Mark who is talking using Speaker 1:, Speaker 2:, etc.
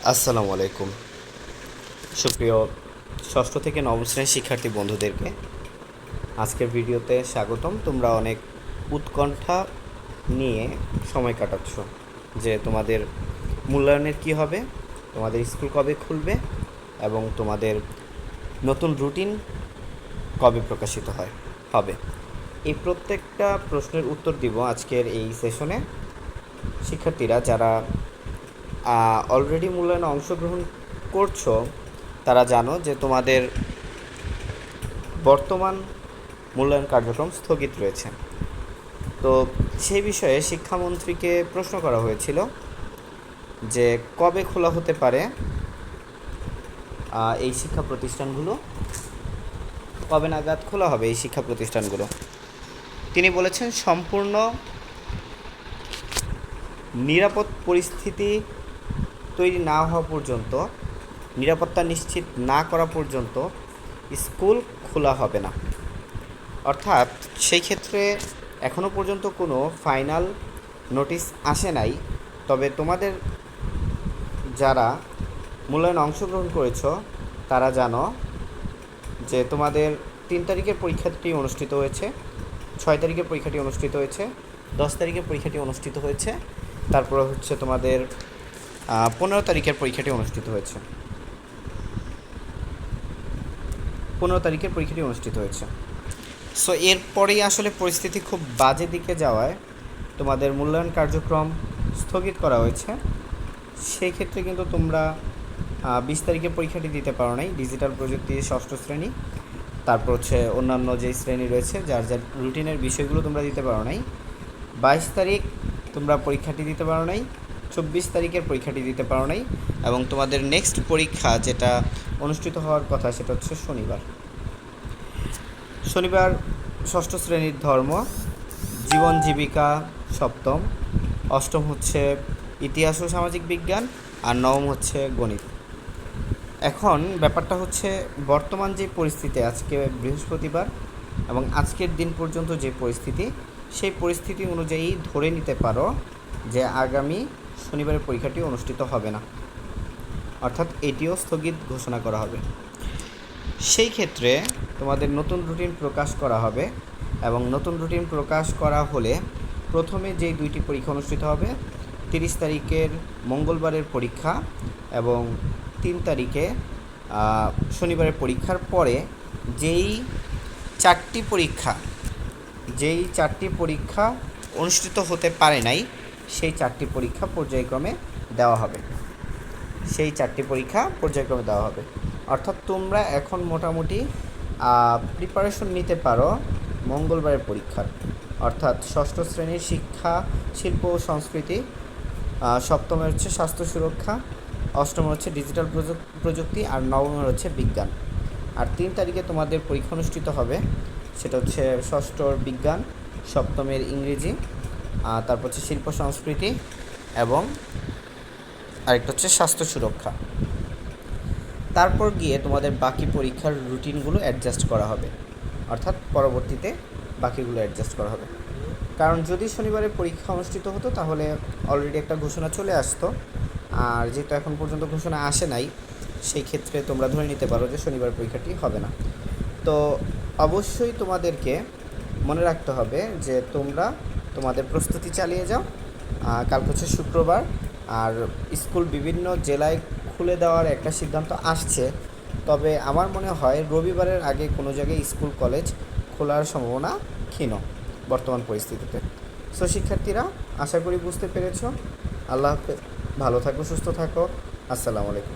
Speaker 1: আসসালামু আলাইকুম। সুপ্রিয় ষষ্ঠ থেকে নবম শ্রেণীর শিক্ষার্থী বন্ধুদেরকে আজকের ভিডিওতে স্বাগতম। তোমরা অনেক উৎকণ্ঠা নিয়ে সময় কাটাচ্ছ যে তোমাদের মূল্যায়নের কি হবে, তোমাদের স্কুল কবে খুলবে এবং তোমাদের নতুন রুটিন কবে প্রকাশিত হবে। এই প্রত্যেকটা প্রশ্নের উত্তর দিব আজকের এই সেশনে। শিক্ষার্থীরা যারা অলরেডি মূল্যায়নে অংশগ্রহণ করছো তারা জানো যে তোমাদের বর্তমান মূল্যায়ন কার্যক্রম স্থগিত রয়েছে। তো সেই বিষয়ে শিক্ষামন্ত্রীকে প্রশ্ন করা হয়েছিল যে কবে খোলা হতে পারে এই শিক্ষা প্রতিষ্ঠানগুলো, কবে নাগাদ খোলা হবে এই শিক্ষা প্রতিষ্ঠানগুলো। তিনি বলেছেন সম্পূর্ণ নিরাপদ পরিস্থিতি তৈরি না হওয়া পর্যন্ত, নিরাপত্তা নিশ্চিত না করা পর্যন্ত স্কুল খোলা হবে না। অর্থাৎ সেই ক্ষেত্রে এখনও পর্যন্ত কোনো ফাইনাল নোটিশ আসে নাই। তবে তোমাদের যারা মূল্যায়নে অংশগ্রহণ করেছ তারা জানো যে তোমাদের 3 তারিখের পরীক্ষাটি অনুষ্ঠিত হয়েছে, 6 তারিখের পরীক্ষাটি অনুষ্ঠিত হয়েছে, 10 তারিখের পরীক্ষাটি অনুষ্ঠিত হয়েছে, তারপরে হচ্ছে তোমাদের 15 তারিখের পরীক্ষাটি অনুষ্ঠিত হয়েছে। 15 তারিখের পরীক্ষাটি অনুষ্ঠিত হয়েছে। সো এরপরেই আসলে পরিস্থিতি খুব বাজে দিকে যাওয়ায় তোমাদের মূল্যায়ন কার্যক্রম স্থগিত করা হয়েছে। সেই ক্ষেত্রে কিন্তু তোমরা 20 তারিখে পরীক্ষাটি দিতে পারো নাই, ডিজিটাল প্রযুক্তি ষষ্ঠ শ্রেণী, তারপর হচ্ছে অন্যান্য যেই শ্রেণী রয়েছে যার যার রুটিনের বিষয়গুলো তোমরা দিতে পারো নাই। 22 তারিখ তোমরা পরীক্ষাটি দিতে পারো নাই, 24 তারিখের পরীক্ষাটি দিতে পারো নাই, এবং তোমাদের নেক্সট পরীক্ষা যেটা অনুষ্ঠিত হওয়ার কথা সেটা হচ্ছে শনিবার ষষ্ঠ শ্রেণীর ধর্ম, জীবন জীবিকা সপ্তম, অষ্টম হচ্ছে ইতিহাস ও সামাজিক বিজ্ঞান, আর নবম হচ্ছে গণিত। এখন ব্যাপারটা হচ্ছে বর্তমান যে পরিস্থিতি, আজকে বৃহস্পতিবার এবং আজকের দিন পর্যন্ত যে পরিস্থিতি, সেই পরিস্থিতি অনুযায়ী ধরে নিতে পারো যে আগামী শনিবারের পরীক্ষাটি অনুষ্ঠিত হবে না, অর্থাৎ এটিও স্থগিত ঘোষণা করা হবে। সেই ক্ষেত্রে তোমাদের নতুন রুটিন প্রকাশ করা হবে, এবং নতুন রুটিন প্রকাশ করা হলে প্রথমে যেই 2টি পরীক্ষা অনুষ্ঠিত হবে, 30 তারিখের মঙ্গলবারের পরীক্ষা এবং 3 তারিখে শনিবারের পরীক্ষার পরে যেই 4টি পরীক্ষা অনুষ্ঠিত হতে পারে নাই, সেই 4টি পরীক্ষা পর্যায়ক্রমে দেওয়া হবে। অর্থাৎ তোমরা এখন মোটামুটি প্রিপারেশন নিতে পারো মঙ্গলবারের পরীক্ষার, অর্থাৎ ষষ্ঠ শ্রেণীর শিক্ষা, শিল্প ও সংস্কৃতি, সপ্তমের হচ্ছে স্বাস্থ্য সুরক্ষা, অষ্টমের হচ্ছে ডিজিটাল প্রযুক্তি, আর নবমের হচ্ছে বিজ্ঞান। আর 3 তারিখে তোমাদের পরীক্ষা অনুষ্ঠিত হবে, সেটা হচ্ছে ষষ্ঠর বিজ্ঞান, সপ্তমের ইংরেজি, তারপর হচ্ছে শিল্প সংস্কৃতি, এবং আরেকটা হচ্ছে স্বাস্থ্য সুরক্ষা। তারপর গিয়ে তোমাদের বাকি পরীক্ষার রুটিনগুলো অ্যাডজাস্ট করা হবে, অর্থাৎ পরবর্তীতে বাকিগুলো অ্যাডজাস্ট করা হবে। কারণ যদি শনিবারে পরীক্ষা অনুষ্ঠিত হতো তাহলে অলরেডি একটা ঘোষণা চলে আসতো, আর যেহেতু এখন পর্যন্ত ঘোষণা আসে নাই, সেই ক্ষেত্রে তোমরা ধরে নিতে পারো যে শনিবার পরীক্ষাটি হবে না। তো অবশ্যই তোমাদেরকে মনে রাখতে হবে যে তোমরা তোমাদের প্রস্তুতি চালিয়ে যাও। কালকে হচ্ছে শুক্রবার, আর স্কুল বিভিন্ন জেলায় খুলে দেওয়ার একটা সিদ্ধান্ত আসছে, তবে আমার মনে হয় রবিবারের আগে কোনো জায়গায় স্কুল কলেজ খোলার সম্ভাবনা ক্ষীণ বর্তমান পরিস্থিতিতে। সো শিক্ষার্থীরা, আশা করি বুঝতে পেরেছ। আল্লাহ হাফেজ, ভালো থাকো, সুস্থ থাকো, আসসালামু আলাইকুম।